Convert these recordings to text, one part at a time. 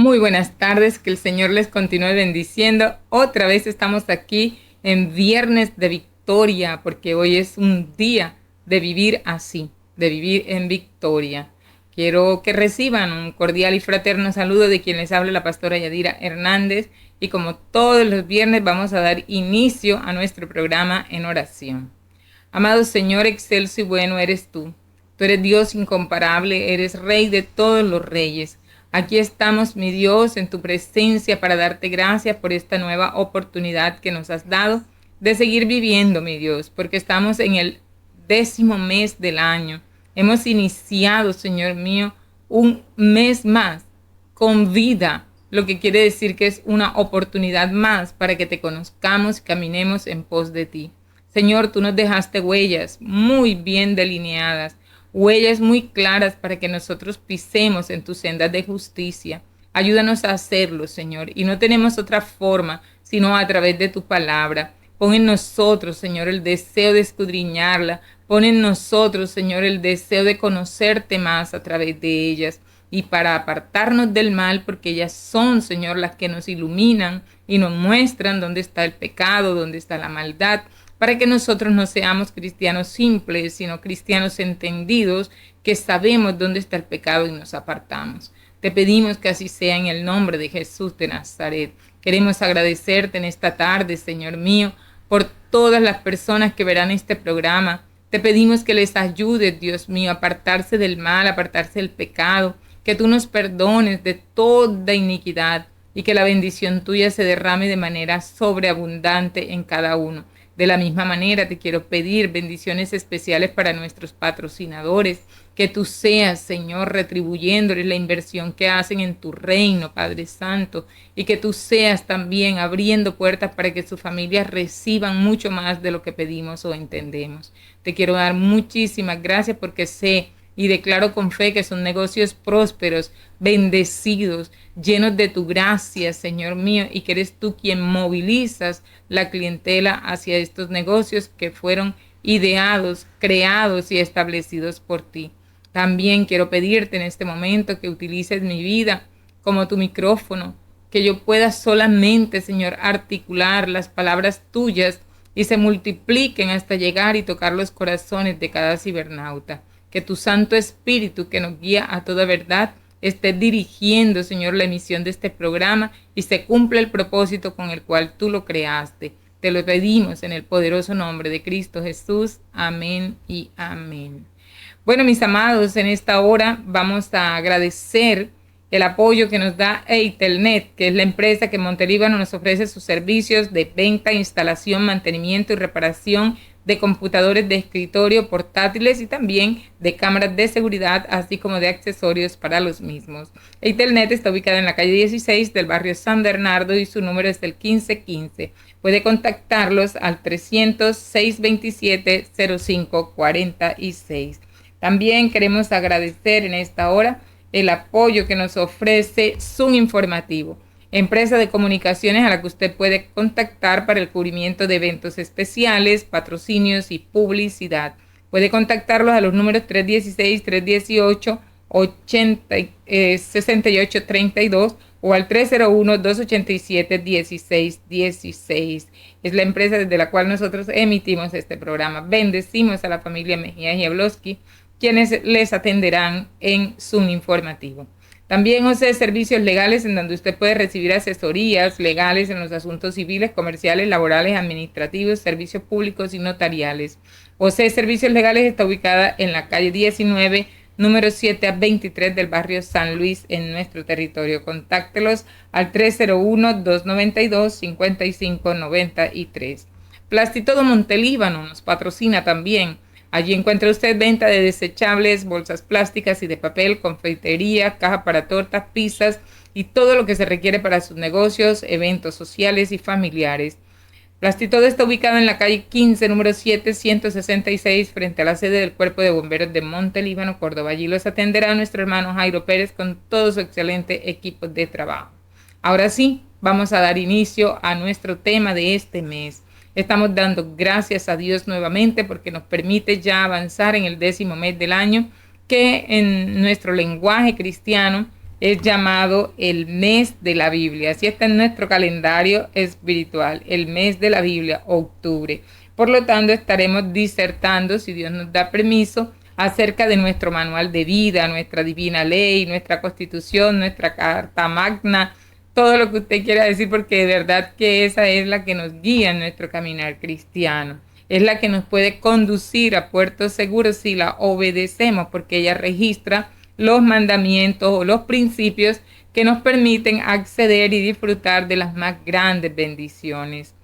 Muy buenas tardes, que el Señor les continúe bendiciendo. Otra vez estamos aquí en Viernes de Victoria, porque hoy es un día de vivir así, de vivir en victoria. Quiero que reciban un cordial y fraterno saludo de quien les habla la pastora Yadira Hernández, y como todos los viernes vamos a dar inicio a nuestro programa en oración. Amado Señor, excelso y bueno eres tú. Tú eres Dios incomparable, eres Rey de todos los reyes. Aquí estamos, mi Dios, en tu presencia para darte gracias por esta nueva oportunidad que nos has dado de seguir viviendo, mi Dios, porque estamos en el 10º mes del año. Hemos iniciado, Señor mío, un mes más con vida, lo que quiere decir que es una oportunidad más para que te conozcamos y caminemos en pos de ti. Señor, tú nos dejaste huellas muy bien delineadas, huellas muy claras para que nosotros pisemos en tus sendas de justicia. Ayúdanos a hacerlo, Señor, y no tenemos otra forma sino a través de tu palabra. Pon en nosotros, Señor, el deseo de escudriñarla. Pon en nosotros, Señor, el deseo de conocerte más a través de ellas. Y para apartarnos del mal, porque ellas son, Señor, las que nos iluminan y nos muestran dónde está el pecado, dónde está la maldad, para que nosotros no seamos cristianos simples, sino cristianos entendidos, que sabemos dónde está el pecado y nos apartamos. Te pedimos que así sea en el nombre de Jesús de Nazaret. Queremos agradecerte en esta tarde, Señor mío, por todas las personas que verán este programa. Te pedimos que les ayudes, Dios mío, a apartarse del mal, a apartarse del pecado, que tú nos perdones de toda iniquidad y que la bendición tuya se derrame de manera sobreabundante en cada uno. De la misma manera te quiero pedir bendiciones especiales para nuestros patrocinadores, que tú seas, Señor, retribuyéndoles la inversión que hacen en tu reino, Padre Santo, y que tú seas también abriendo puertas para que sus familias reciban mucho más de lo que pedimos o entendemos. Te quiero dar muchísimas gracias porque sé y declaro con fe que son negocios prósperos, bendecidos, llenos de tu gracia, Señor mío, y que eres tú quien movilizas la clientela hacia estos negocios que fueron ideados, creados y establecidos por ti. También quiero pedirte en este momento que utilices mi vida como tu micrófono, que yo pueda solamente, Señor, articular las palabras tuyas y se multipliquen hasta llegar y tocar los corazones de cada cibernauta. Que tu Santo Espíritu, que nos guía a toda verdad, esté dirigiendo, Señor, la emisión de este programa y se cumpla el propósito con el cual tú lo creaste. Te lo pedimos en el poderoso nombre de Cristo Jesús. Amén y amén. Bueno, mis amados, en esta hora vamos a agradecer el apoyo que nos da Eitelnet, que es la empresa que en Montelíbano nos ofrece sus servicios de venta, instalación, mantenimiento y reparación de computadores de escritorio portátiles y también de cámaras de seguridad, así como de accesorios para los mismos. Eitelnet está ubicada en la calle 16 del barrio San Bernardo y su número es el 1515. Puede contactarlos al 300-627-0546. También queremos agradecer en esta hora el apoyo que nos ofrece Zoom Informativo, empresa de comunicaciones a la que usted puede contactar para el cubrimiento de eventos especiales, patrocinios y publicidad. Puede contactarlos a los números 316-318-6832 o al 301-287-1616. Es la empresa desde la cual nosotros emitimos este programa. Bendecimos a la familia Mejía Jablowski, quienes les atenderán en Zoom Informativo. También OCE Servicios Legales, en donde usted puede recibir asesorías legales en los asuntos civiles, comerciales, laborales, administrativos, servicios públicos y notariales. OCE Servicios Legales está ubicada en la calle 19, número 7 a 23 del barrio San Luis, en nuestro territorio. Contáctelos al 301-292-5593. Plastitodo Montelíbano nos patrocina también. Allí encuentra usted venta de desechables, bolsas plásticas y de papel, confeitería, caja para tortas, pizzas y todo lo que se requiere para sus negocios, eventos sociales y familiares. Plastitodo está ubicado en la calle 15, número 7, 166, frente a la sede del Cuerpo de Bomberos de Montelíbano, Córdoba. Allí los atenderá nuestro hermano Jairo Pérez con todo su excelente equipo de trabajo. Ahora sí, vamos a dar inicio a nuestro tema de este mes. Estamos dando gracias a Dios nuevamente porque nos permite ya avanzar en el 10º mes del año, que en nuestro lenguaje cristiano es llamado el mes de la Biblia. Así está en nuestro calendario espiritual, el mes de la Biblia, octubre. Por lo tanto, estaremos disertando, si Dios nos da permiso, acerca de nuestro manual de vida, nuestra divina ley, nuestra constitución, nuestra carta magna, todo lo que usted quiera decir, porque de verdad que esa es la que nos guía en nuestro caminar cristiano. Es la que nos puede conducir a puertos seguros si la obedecemos, porque ella registra los mandamientos o los principios que nos permiten acceder y disfrutar de las más grandes bendiciones.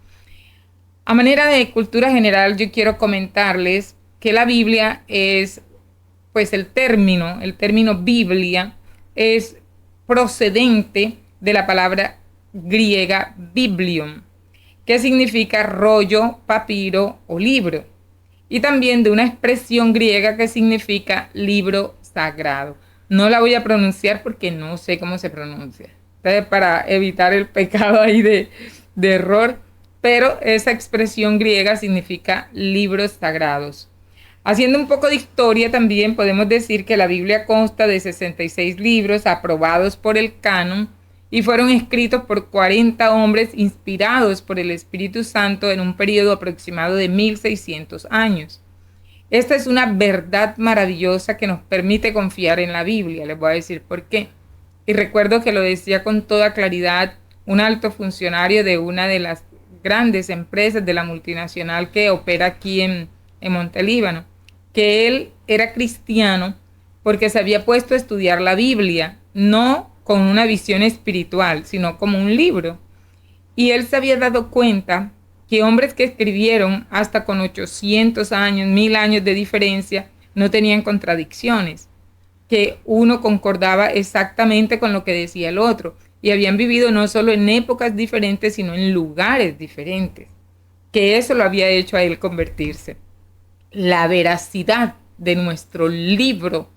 A manera de cultura general, yo quiero comentarles que la Biblia es, pues el término Biblia es procedente de la palabra griega biblion, que significa rollo, papiro o libro, y también de una expresión griega que significa libro sagrado. No la voy a pronunciar porque no sé cómo se pronuncia. Entonces, para evitar el pecado ahí de error, pero esa expresión griega significa libros sagrados. Haciendo un poco de historia también podemos decir que la Biblia consta de 66 libros aprobados por el canon y fueron escritos por 40 hombres inspirados por el Espíritu Santo en un periodo aproximado de 1600 años. Esta es una verdad maravillosa que nos permite confiar en la Biblia. Les voy a decir por qué. Y recuerdo que lo decía con toda claridad un alto funcionario de una de las grandes empresas de la multinacional que opera aquí en Montelíbano, que él era cristiano porque se había puesto a estudiar la Biblia, no con una visión espiritual, sino como un libro. Y él se había dado cuenta que hombres que escribieron hasta con 800 años, 1000 años de diferencia, no tenían contradicciones, que uno concordaba exactamente con lo que decía el otro, y habían vivido no solo en épocas diferentes, sino en lugares diferentes, que eso lo había hecho a él convertirse. La veracidad de nuestro libro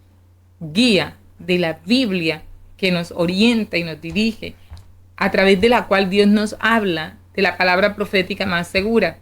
guía, de la Biblia, que nos orienta y nos dirige, a través de la cual Dios nos habla, de la palabra profética más segura.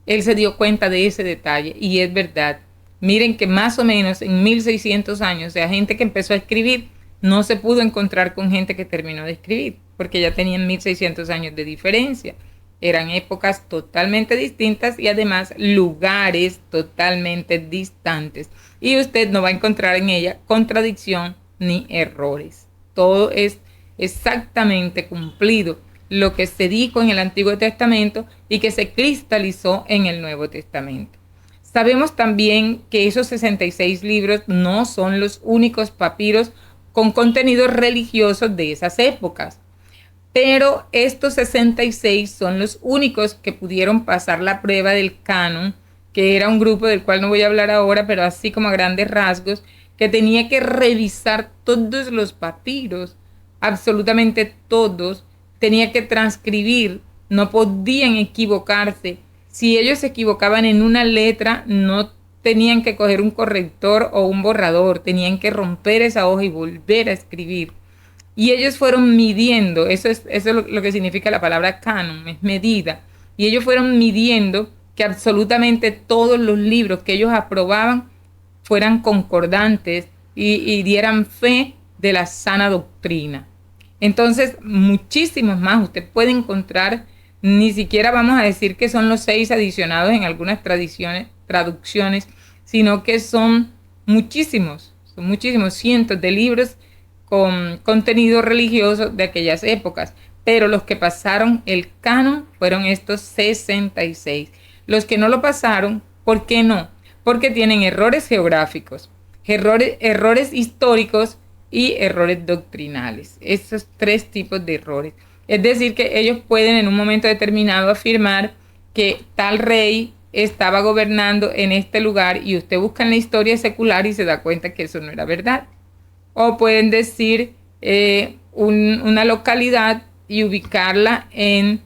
Él se dio cuenta de ese detalle y es verdad. Miren que más o menos en 1600 años, o sea, gente que empezó a escribir, no se pudo encontrar con gente que terminó de escribir, porque ya tenían 1600 años de diferencia. Eran épocas totalmente distintas y además lugares totalmente distantes. Y usted no va a encontrar en ella contradicción ni errores. Todo es exactamente cumplido lo que se dijo en el Antiguo Testamento y que se cristalizó en el Nuevo Testamento. Sabemos también que esos 66 libros no son los únicos papiros con contenidos religiosos de esas épocas, pero estos 66 son los únicos que pudieron pasar la prueba del canon, que era un grupo del cual no voy a hablar ahora, pero así como a grandes rasgos, que tenía que revisar todos los papiros, absolutamente todos, tenía que transcribir, no podían equivocarse. Si ellos se equivocaban en una letra, no tenían que coger un corrector o un borrador, tenían que romper esa hoja y volver a escribir. Y ellos fueron midiendo, eso es lo que significa la palabra canon, es medida. Y ellos fueron midiendo que absolutamente todos los libros que ellos aprobaban fueran concordantes y dieran fe de la sana doctrina. Entonces, muchísimos más usted puede encontrar, ni siquiera vamos a decir que son los 6 adicionados en algunas traducciones, sino que son muchísimos cientos de libros con contenido religioso de aquellas épocas, pero los que pasaron el canon fueron estos 66. Los que no lo pasaron, ¿por qué no? Porque tienen errores geográficos, errores históricos y errores doctrinales. Esos 3 tipos de errores. Es decir, que ellos pueden en un momento determinado afirmar que tal rey estaba gobernando en este lugar y usted busca en la historia secular y se da cuenta que eso no era verdad. O pueden decir una localidad y ubicarla en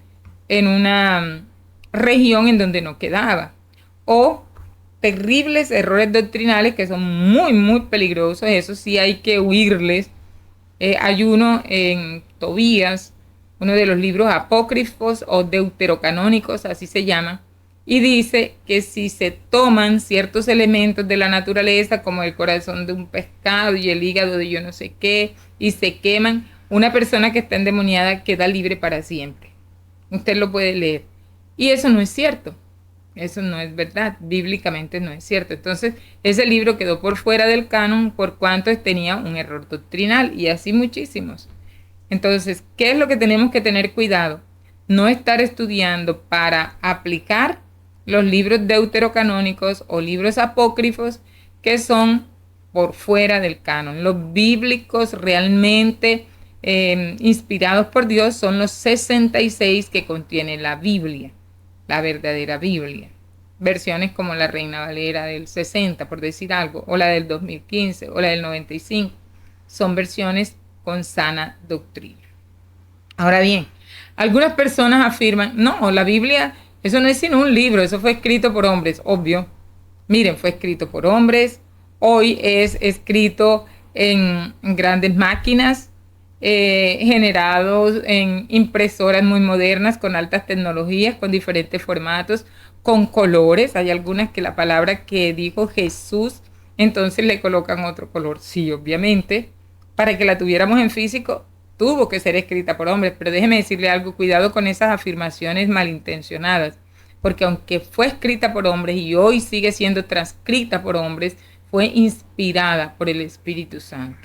una región en donde no quedaba. O terribles errores doctrinales que son muy, muy peligrosos. Eso sí hay que huirles. Hay uno en Tobías, uno de los libros apócrifos o deuterocanónicos, así se llama, Y dice que si se toman ciertos elementos de la naturaleza, como el corazón de un pescado y el hígado de yo no sé qué, y se queman, una persona que está endemoniada queda libre para siempre. Usted lo puede leer. Y eso no es cierto. Eso no es verdad. Bíblicamente no es cierto. Entonces, ese libro quedó por fuera del canon por cuanto tenía un error doctrinal y así muchísimos. Entonces, ¿qué es lo que tenemos que tener cuidado? No estar estudiando para aplicar los libros deuterocanónicos o libros apócrifos que son por fuera del canon. Los bíblicos realmente inspirados por Dios son los 66 que contiene la Biblia, la verdadera Biblia. Versiones como la Reina Valera del 60, por decir algo, o la del 2015, o la del 95, son versiones con sana doctrina. Ahora bien, algunas personas afirman, no, la Biblia, eso no es sino un libro, eso fue escrito por hombres, obvio. Miren, fue escrito por hombres, hoy es escrito en grandes máquinas, generados en impresoras muy modernas, con altas tecnologías, con diferentes formatos, con colores. Hay algunas que la palabra que dijo Jesús, entonces le colocan otro color. Sí, obviamente, para que la tuviéramos en físico, tuvo que ser escrita por hombres, pero déjeme decirle algo, cuidado con esas afirmaciones malintencionadas, porque aunque fue escrita por hombres y hoy sigue siendo transcrita por hombres, fue inspirada por el Espíritu Santo.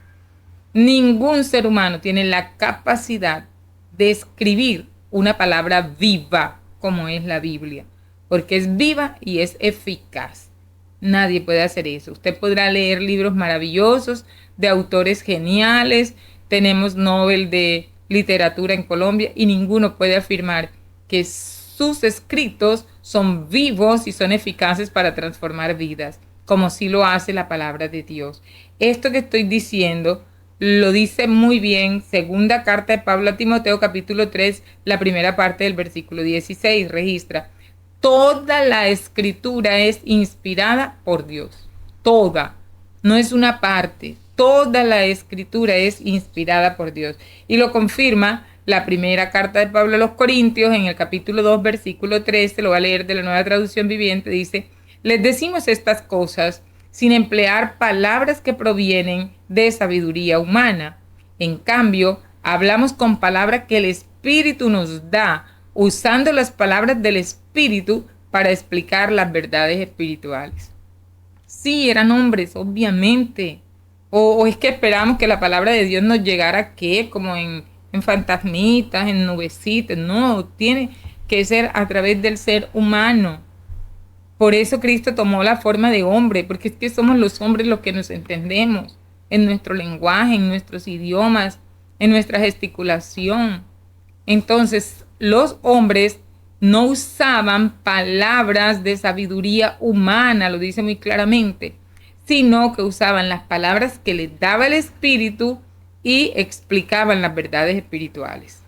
Ningún ser humano tiene la capacidad de escribir una palabra viva como es la Biblia, porque es viva y es eficaz. Nadie puede hacer eso. Usted podrá leer libros maravillosos de autores geniales. Tenemos Nobel de literatura en Colombia y ninguno puede afirmar que sus escritos son vivos y son eficaces para transformar vidas, como sí lo hace la palabra de Dios. Esto que estoy diciendo lo dice muy bien segunda carta de Pablo a Timoteo, capítulo 3, la primera parte del versículo 16, registra: toda la escritura es inspirada por Dios. Toda. No es una parte. Toda la escritura es inspirada por Dios. Y lo confirma la primera carta de Pablo a los Corintios en el capítulo 2, versículo 13. Lo va a leer de la Nueva Traducción Viviente. Dice: les decimos estas cosas sin emplear palabras que provienen de sabiduría humana. En cambio, hablamos con palabras que el Espíritu nos da, usando las palabras del Espíritu para explicar las verdades espirituales. Sí, eran hombres, obviamente. O es que esperamos que la palabra de Dios nos llegara, ¿qué? Como en fantasmitas, en nubecitas. No, tiene que ser a través del ser humano. Por eso Cristo tomó la forma de hombre, porque es que somos los hombres los que nos entendemos en nuestro lenguaje, en nuestros idiomas, en nuestra gesticulación. Entonces, los hombres no usaban palabras de sabiduría humana, lo dice muy claramente, sino que usaban las palabras que les daba el Espíritu y explicaban las verdades espirituales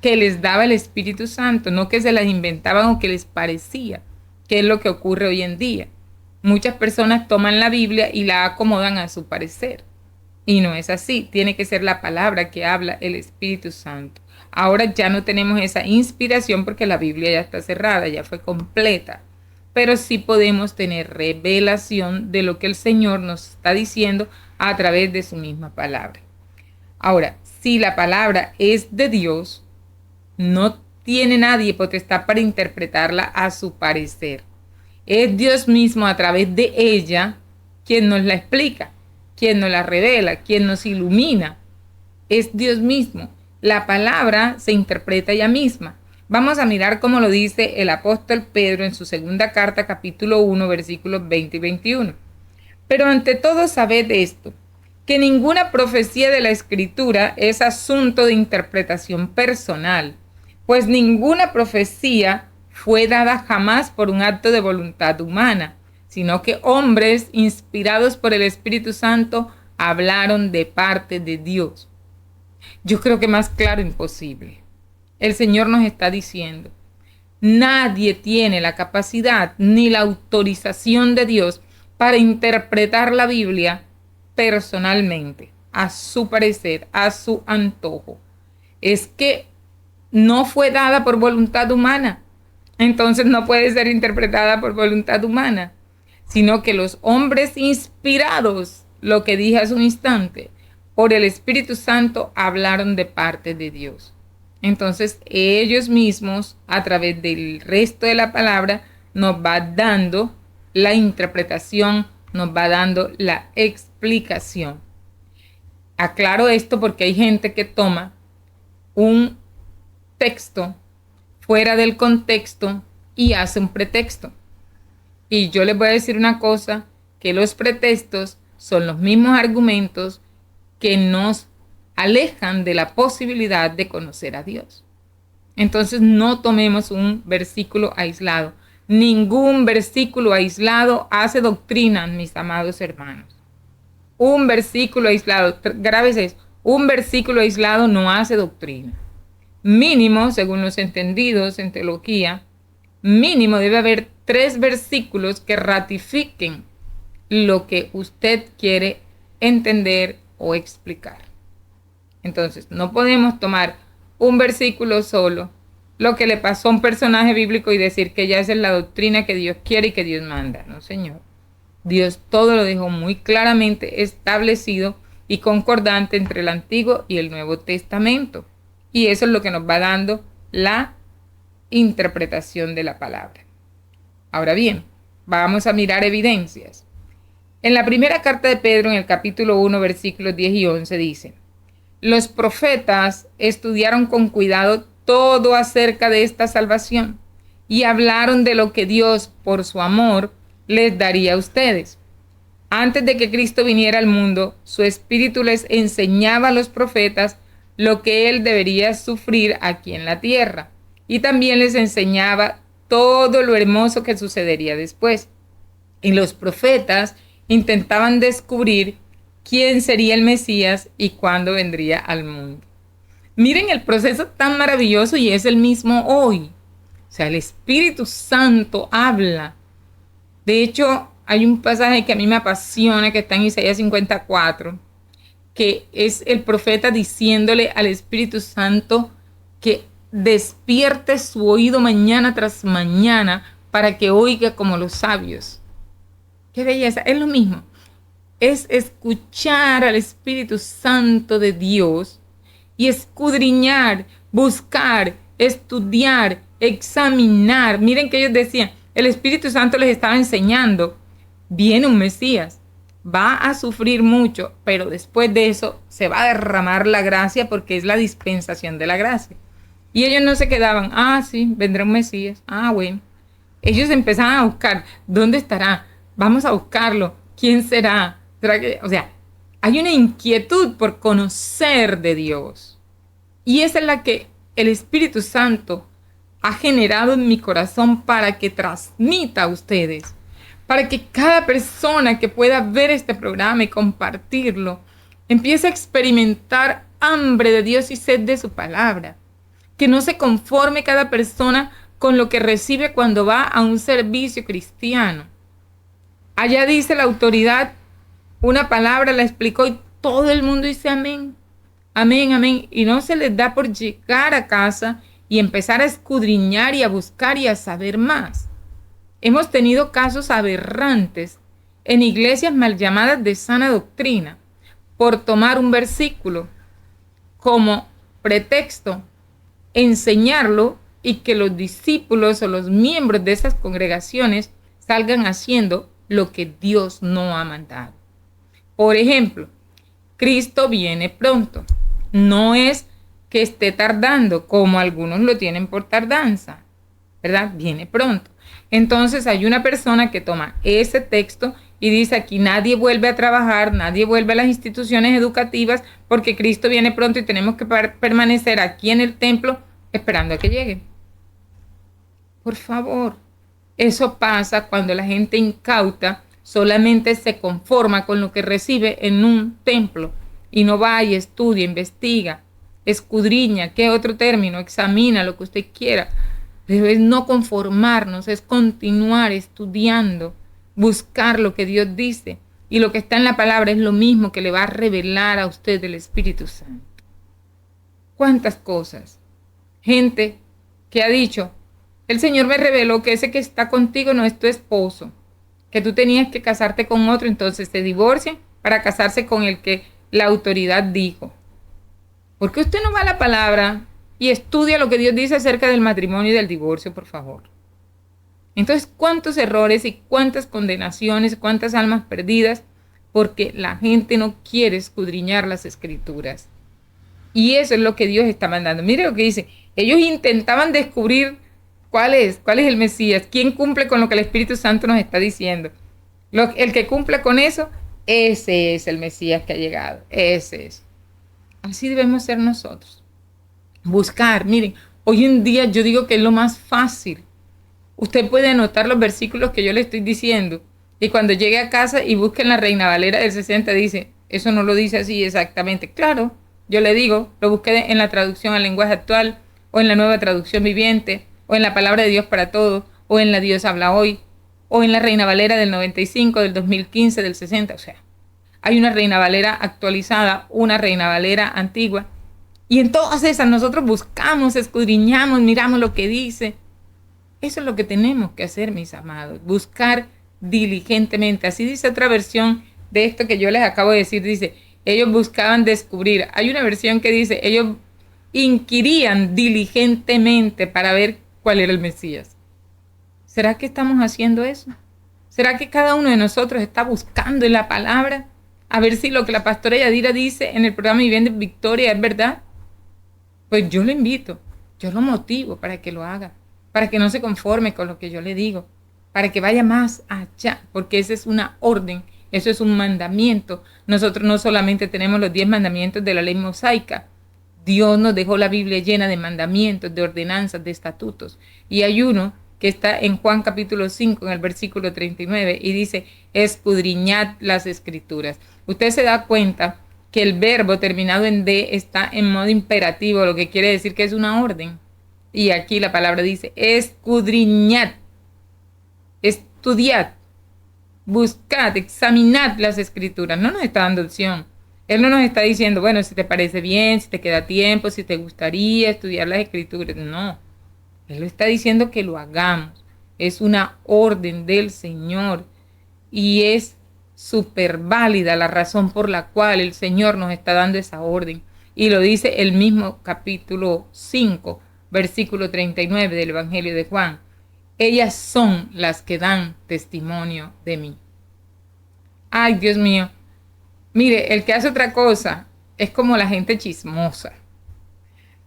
que les daba el Espíritu Santo, no que se las inventaban o que les parecía, que es lo que ocurre hoy en día. Muchas personas toman la Biblia y la acomodan a su parecer. Y no es así, tiene que ser la palabra que habla el Espíritu Santo. Ahora ya no tenemos esa inspiración porque la Biblia ya está cerrada, ya fue completa. Pero sí podemos tener revelación de lo que el Señor nos está diciendo a través de su misma palabra. Ahora, si la palabra es de Dios, no tiene nadie potestad para interpretarla a su parecer. Es Dios mismo a través de ella quien nos la explica, quien nos la revela, quien nos ilumina. Es Dios mismo. La palabra se interpreta ella misma. Vamos a mirar cómo lo dice el apóstol Pedro en su segunda carta, capítulo 1, versículos 20 y 21. Pero ante todo sabed esto, que ninguna profecía de la Escritura es asunto de interpretación personal, pues ninguna profecía fue dada jamás por un acto de voluntad humana, sino que hombres inspirados por el Espíritu Santo hablaron de parte de Dios. Yo creo que más claro imposible. El Señor nos está diciendo, nadie tiene la capacidad ni la autorización de Dios para interpretar la Biblia personalmente, a su parecer, a su antojo. Es que no fue dada por voluntad humana. entonces no puede ser interpretada por voluntad humana, sino que los hombres inspirados, lo que dije hace un instante, por el Espíritu Santo hablaron de parte de Dios. Entonces ellos mismos, a través del resto de la palabra, nos va dando la interpretación, nos va dando la explicación. Aclaro esto porque hay gente que toma un texto fuera del contexto y hace un pretexto. Y yo les voy a decir una cosa, que los pretextos son los mismos argumentos que nos alejan de la posibilidad de conocer a Dios. Entonces no tomemos un versículo aislado. Ningún versículo aislado hace doctrina, mis amados hermanos. Un versículo aislado, grábese eso, un versículo aislado no hace doctrina. Mínimo, según los entendidos en teología, mínimo debe haber 3 versículos que ratifiquen lo que usted quiere entender o explicar. Entonces, no podemos tomar un versículo solo, lo que le pasó a un personaje bíblico y decir que ya esa es la doctrina que Dios quiere y que Dios manda. No, Señor. Dios todo lo dejó muy claramente establecido y concordante entre el Antiguo y el Nuevo Testamento. Y eso es lo que nos va dando la interpretación de la palabra. Ahora bien, vamos a mirar evidencias. En la primera carta de Pedro, en el capítulo 1, versículos 10 y 11, dice: los profetas estudiaron con cuidado todo acerca de esta salvación y hablaron de lo que Dios, por su amor, les daría a ustedes. Antes de que Cristo viniera al mundo, su Espíritu les enseñaba a los profetas lo que Él debería sufrir aquí en la tierra, y también les enseñaba todo lo hermoso que sucedería después. Y los profetas intentaban descubrir quién sería el Mesías y cuándo vendría al mundo. Miren el proceso tan maravilloso, y es el mismo hoy. O sea, el Espíritu Santo habla. De hecho, hay un pasaje que a mí me apasiona, que está en Isaías 54, que es el profeta diciéndole al Espíritu Santo que despierte su oído mañana tras mañana para que oiga como los sabios. ¡Qué belleza! Es lo mismo. Es escuchar al Espíritu Santo de Dios y escudriñar, buscar, estudiar, examinar. Miren que ellos decían, el Espíritu Santo les estaba enseñando, viene un Mesías, va a sufrir mucho, pero después de eso se va a derramar la gracia porque es la dispensación de la gracia. Y ellos no se quedaban, sí, vendrá un Mesías, bueno. Ellos empezaban a buscar, ¿dónde estará? Vamos a buscarlo, ¿quién será? O sea, hay una inquietud por conocer de Dios. Y esa es la que el Espíritu Santo ha generado en mi corazón para que transmita a ustedes, para que cada persona que pueda ver este programa y compartirlo empiece a experimentar hambre de Dios y sed de su palabra. Que no se conforme cada persona con lo que recibe cuando va a un servicio cristiano. Allá dice la autoridad, una palabra la explicó y todo el mundo dice amén, amén, amén. Y no se les da por llegar a casa y empezar a escudriñar y a buscar y a saber más. Hemos tenido casos aberrantes en iglesias mal llamadas de sana doctrina por tomar un versículo como pretexto, enseñarlo y que los discípulos o los miembros de esas congregaciones salgan haciendo lo que Dios no ha mandado. Por ejemplo, Cristo viene pronto. No es que esté tardando, como algunos lo tienen por tardanza, ¿verdad? Viene pronto. Entonces hay una persona que toma ese texto y dice aquí nadie vuelve a trabajar, nadie vuelve a las instituciones educativas porque Cristo viene pronto y tenemos que permanecer aquí en el templo esperando a que llegue. Por favor, eso pasa cuando la gente incauta solamente se conforma con lo que recibe en un templo y no va y estudia, investiga, escudriña, ¿qué otro término? Examina lo que usted quiera. Pero es no conformarnos, es continuar estudiando, buscar lo que Dios dice. Y lo que está en la palabra es lo mismo que le va a revelar a usted el Espíritu Santo. ¿Cuántas cosas? Gente que ha dicho, El Señor me reveló que ese que está contigo no es tu esposo, que tú tenías que casarte con otro, entonces se divorcian para casarse con el que la autoridad dijo. ¿Por qué usted no va a la palabra y estudia lo que Dios dice acerca del matrimonio y del divorcio, por favor? Entonces, ¿cuántos errores y cuántas condenaciones, cuántas almas perdidas? Porque la gente no quiere escudriñar las escrituras. Y eso es lo que Dios está mandando. Mire lo que dice. Ellos intentaban descubrir cuál es el Mesías, quién cumple con lo que el Espíritu Santo nos está diciendo. El que cumple con eso, ese es el Mesías que ha llegado. Ese es. Así debemos ser nosotros. Buscar, miren, hoy en día yo digo que es lo más fácil. Usted puede anotar los versículos que yo le estoy diciendo y cuando llegue a casa y busque en la Reina Valera del 60 dice, eso no lo dice así exactamente. Claro, yo le digo, lo busqué en la traducción al lenguaje actual o en la nueva traducción viviente o en la palabra de Dios para todos o en la Dios habla hoy o en la Reina Valera del 95, del 2015, del 60. O sea, hay una Reina Valera actualizada, una Reina Valera antigua y en todas esas nosotros buscamos, escudriñamos, miramos lo que dice. Eso es lo que tenemos que hacer, mis amados, buscar diligentemente. Así dice otra versión de esto que yo les acabo de decir, dice, ellos buscaban descubrir. Hay una versión que dice, ellos inquirían diligentemente para ver cuál era el Mesías. ¿Será que estamos haciendo eso? ¿Será que cada uno de nosotros está buscando en la palabra a ver si lo que la pastora Yadira dice en el programa Viviendo en Victoria es verdad? Pues yo lo invito, yo lo motivo para que lo haga, para que no se conforme con lo que yo le digo, para que vaya más allá, porque esa es una orden, eso es un mandamiento. Nosotros no solamente tenemos los 10 mandamientos de la ley mosaica, Dios nos dejó la Biblia llena de mandamientos, de ordenanzas, de estatutos, y hay uno que está en Juan capítulo 5, en el versículo 39, y dice, escudriñad las escrituras. Usted se da cuenta que el verbo terminado en D está en modo imperativo, lo que quiere decir que es una orden. Y aquí la palabra dice, escudriñad, estudiad, buscad, examinad las escrituras. No nos está dando opción. Él no nos está diciendo, bueno, si te parece bien, si te queda tiempo, si te gustaría estudiar las escrituras. No, Él está diciendo que lo hagamos. Es una orden del Señor y es súper válida la razón por la cual el Señor nos está dando esa orden. Y lo dice el mismo capítulo 5, versículo 39 del Evangelio de Juan. Ellas son las que dan testimonio de mí. Ay, Dios mío. Mire, el que hace otra cosa es como la gente chismosa.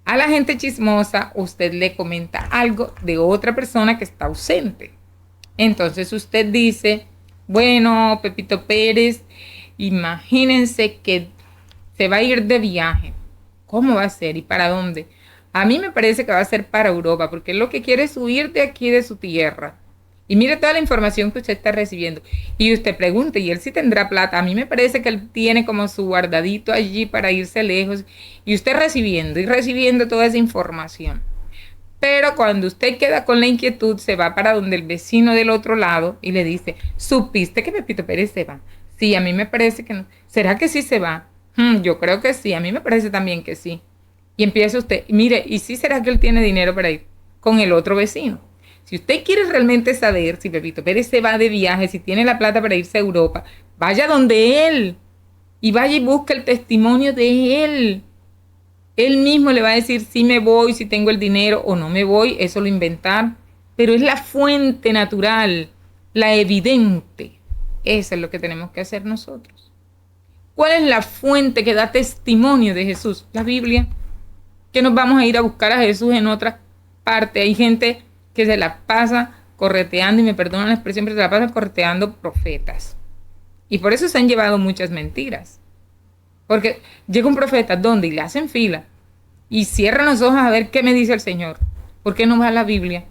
A la gente chismosa usted le comenta algo de otra persona que está ausente. Entonces usted dice, bueno, Pepito Pérez, imagínense que se va a ir de viaje. ¿Cómo va a ser y para dónde? A mí me parece que va a ser para Europa, porque él lo que quiere es huir de aquí, de su tierra. Y mire toda la información que usted está recibiendo. Y usted pregunta, ¿y él sí tendrá plata? A mí me parece que él tiene como su guardadito allí para irse lejos. Y usted recibiendo y recibiendo toda esa información. Pero cuando usted queda con la inquietud, se va para donde el vecino del otro lado y le dice, ¿supiste que Pepito Pérez se va? Sí, a mí me parece que no. ¿Será que sí se va? Yo creo que sí, a mí me parece también que sí. Y empieza usted, mire, ¿y sí será que él tiene dinero para ir con el otro vecino? Si usted quiere realmente saber si Pepito Pérez se va de viaje, si tiene la plata para irse a Europa, vaya donde él y vaya y busque el testimonio de él. Él mismo le va a decir si me voy, si tengo el dinero o no me voy, eso lo inventar, pero es la fuente natural, la evidente. Eso es lo que tenemos que hacer nosotros. ¿Cuál es la fuente que da testimonio de Jesús? La Biblia. Que nos vamos a ir a buscar a Jesús en otra parte. Hay gente que se la pasa correteando, y me perdonan la expresión, pero se la pasa correteando profetas. Y por eso se han llevado muchas mentiras. Porque llega un profeta, ¿dónde? Y le hacen fila. Y cierran los ojos a ver qué me dice el Señor. ¿Por qué no va a la Biblia?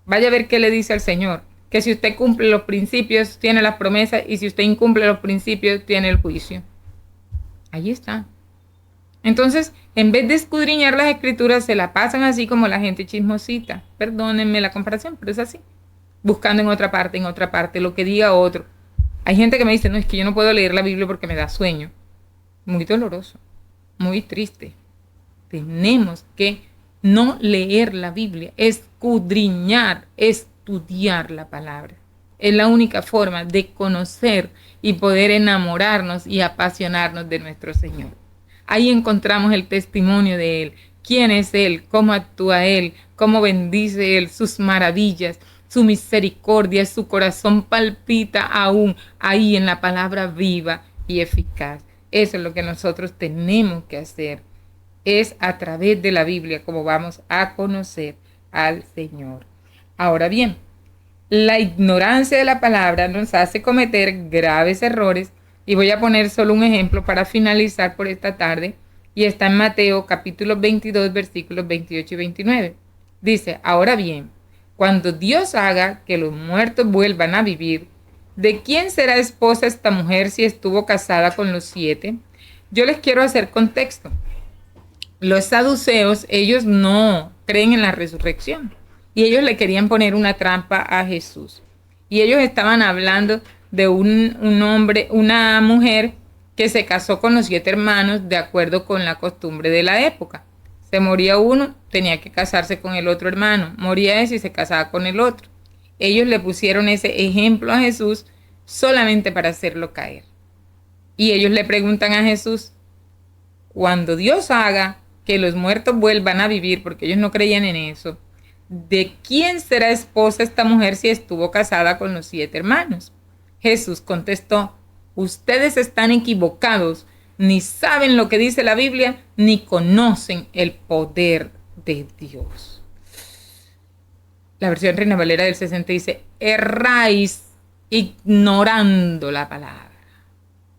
Vaya a ver qué le dice al Señor. Que si usted cumple los principios, tiene las promesas. Y si usted incumple los principios, tiene el juicio. Allí está. Entonces, en vez de escudriñar las escrituras, se la pasan así como la gente chismosita. Perdónenme la comparación, pero es así. Buscando en otra parte, lo que diga otro. Hay gente que me dice, no, es que yo no puedo leer la Biblia porque me da sueño. Muy doloroso, muy triste. Tenemos que no leer la Biblia, escudriñar, estudiar la palabra. Es la única forma de conocer y poder enamorarnos y apasionarnos de nuestro Señor. Ahí encontramos el testimonio de Él, quién es Él, cómo actúa Él, cómo bendice Él, sus maravillas, su misericordia, su corazón palpita aún ahí en la palabra viva y eficaz. Eso es lo que nosotros tenemos que hacer. Es a través de la Biblia como vamos a conocer al Señor. Ahora bien, la ignorancia de la palabra nos hace cometer graves errores y voy a poner solo un ejemplo para finalizar por esta tarde y está en Mateo capítulo 22 versículos 28 y 29. Dice, ahora bien, cuando Dios haga que los muertos vuelvan a vivir, ¿de quién será esposa esta mujer si estuvo casada con los 7? Yo les quiero hacer contexto. Los saduceos, ellos no creen en la resurrección y ellos le querían poner una trampa a Jesús. Y ellos estaban hablando de un hombre, una mujer que se casó con los 7 hermanos de acuerdo con la costumbre de la época. Se moría uno, tenía que casarse con el otro hermano. Moría ese y se casaba con el otro. Ellos le pusieron ese ejemplo a Jesús solamente para hacerlo caer. Y ellos le preguntan a Jesús, cuando Dios haga que los muertos vuelvan a vivir, porque ellos no creían en eso, ¿de quién será esposa esta mujer si estuvo casada con los 7 hermanos? Jesús contestó, ustedes están equivocados, ni saben lo que dice la Biblia, ni conocen el poder de Dios. La versión Reina Valera del 60 dice, erráis ignorando la palabra.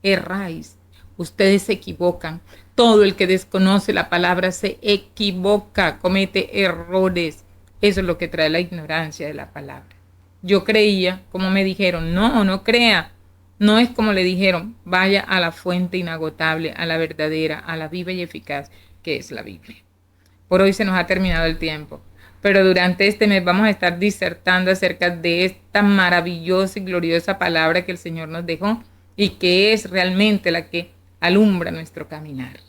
Erráis. Ustedes se equivocan. Todo el que desconoce la palabra se equivoca, comete errores. Eso es lo que trae la ignorancia de la palabra. Yo creía, como me dijeron, no crea. No es como le dijeron, vaya a la fuente inagotable, a la verdadera, a la viva y eficaz, que es la Biblia. Por hoy se nos ha terminado el tiempo, pero durante este mes vamos a estar disertando acerca de esta maravillosa y gloriosa palabra que el Señor nos dejó y que es realmente la que alumbra nuestro caminar.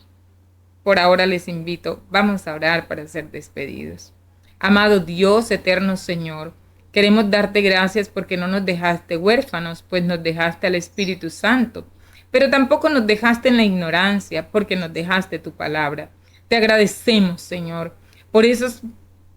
Por ahora les invito, vamos a orar para ser despedidos. Amado Dios, eterno Señor, queremos darte gracias porque no nos dejaste huérfanos, pues nos dejaste al Espíritu Santo, pero tampoco nos dejaste en la ignorancia, porque nos dejaste tu palabra. Te agradecemos, Señor, por esos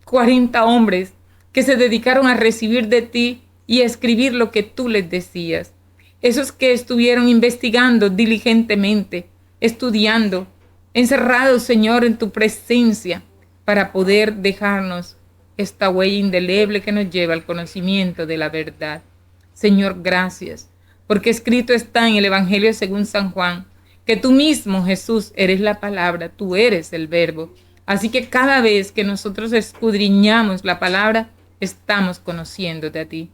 40 hombres que se dedicaron a recibir de ti y a escribir lo que tú les decías. Esos que estuvieron investigando diligentemente, estudiando, encerrados, Señor, en tu presencia, para poder dejarnos esta huella indeleble que nos lleva al conocimiento de la verdad. Señor, gracias, porque escrito está en el Evangelio según San Juan, que tú mismo, Jesús, eres la palabra, tú eres el verbo. Así que cada vez que nosotros escudriñamos la palabra, estamos conociéndote a ti.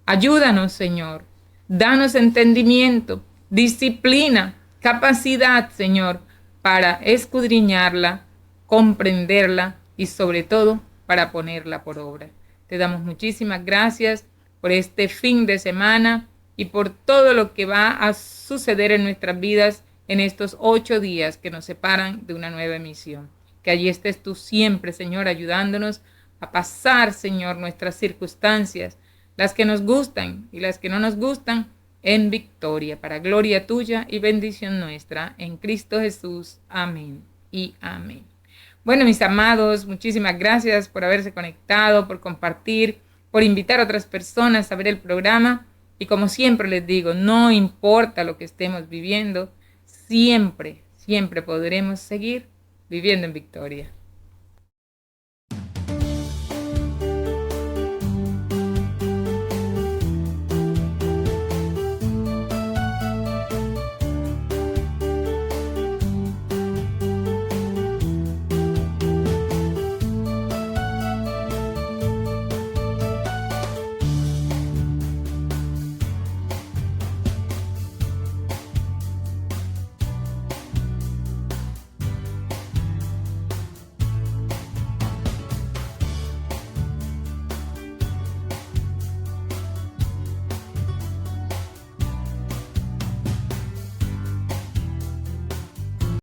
Ayúdanos, Señor. Danos entendimiento, disciplina, capacidad, Señor, para escudriñarla, comprenderla y sobre todo para ponerla por obra. Te damos muchísimas gracias por este fin de semana y por todo lo que va a suceder en nuestras vidas en estos 8 días que nos separan de una nueva emisión. Que allí estés tú siempre, Señor, ayudándonos a pasar, Señor, nuestras circunstancias, las que nos gustan y las que no nos gustan, en victoria, para gloria tuya y bendición nuestra, en Cristo Jesús. Amén y amén. Bueno, mis amados, muchísimas gracias por haberse conectado, por compartir, por invitar a otras personas a ver el programa. Y como siempre les digo, no importa lo que estemos viviendo, siempre podremos seguir viviendo en victoria.